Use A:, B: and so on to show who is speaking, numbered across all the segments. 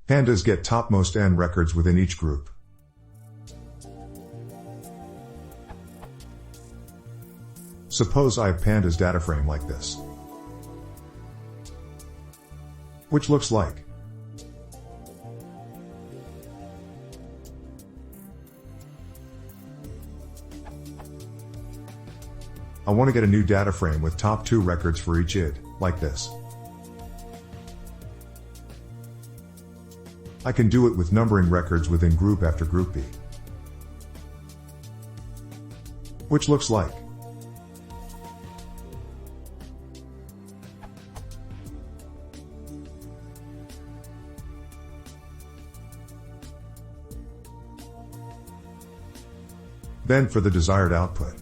A: Pandas get topmost n records within each group. Suppose I have Pandas data frame like this, which looks like I want to get a new data frame with top 2 records for each id, like this. I can do it with numbering records within group after groupby, which looks like then for the desired output.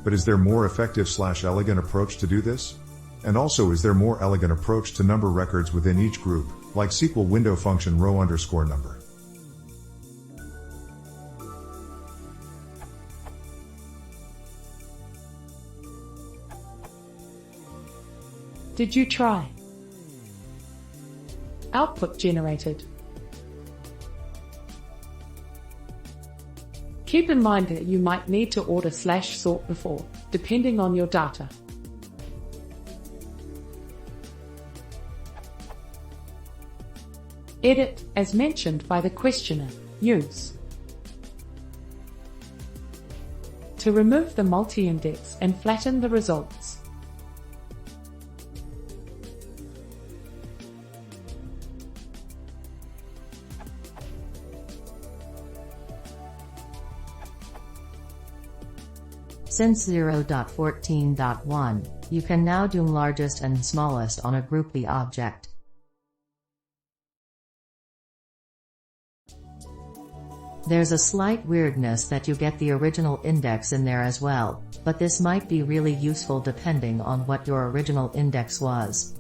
A: But is there more effective / elegant approach to do this? And also, is there more elegant approach to number records within each group, like SQL window function row_number?
B: Did you try? Output generated. Keep in mind that you might need to order /sort before, depending on your data. Edit, as mentioned by the questioner, use. To remove the multi-index and flatten the results.
C: Since 0.14.1, you can now do largest and smallest on a groupby object. There's a slight weirdness that you get the original index in there as well, but this might be really useful depending on what your original index was.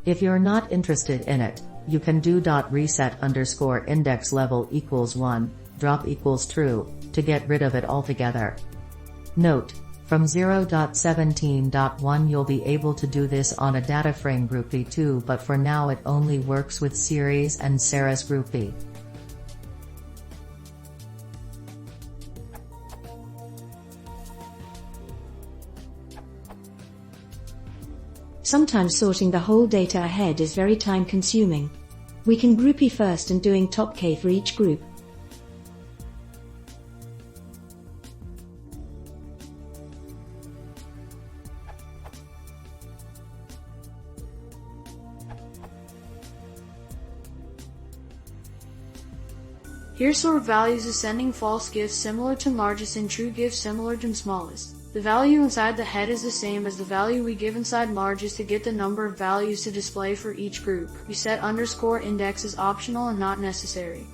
C: If you're not interested in it, you can do .reset_index level equals 1, drop equals true, to get rid of it altogether. Note, from 0.17.1 you'll be able to do this on a data frame groupby too, but for now it only works with series and Sarah's groupby.
D: Sometimes sorting the whole data ahead is very time-consuming. We can groupby first and doing top K for each group.
E: Here sort values ascending false gives similar to largest and true gives similar to smallest. The value inside the head is the same as the value we give inside largest to get the number of values to display for each group. Reset underscore index is optional and not necessary.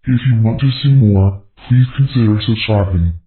F: If you want to see more, please consider subscribing.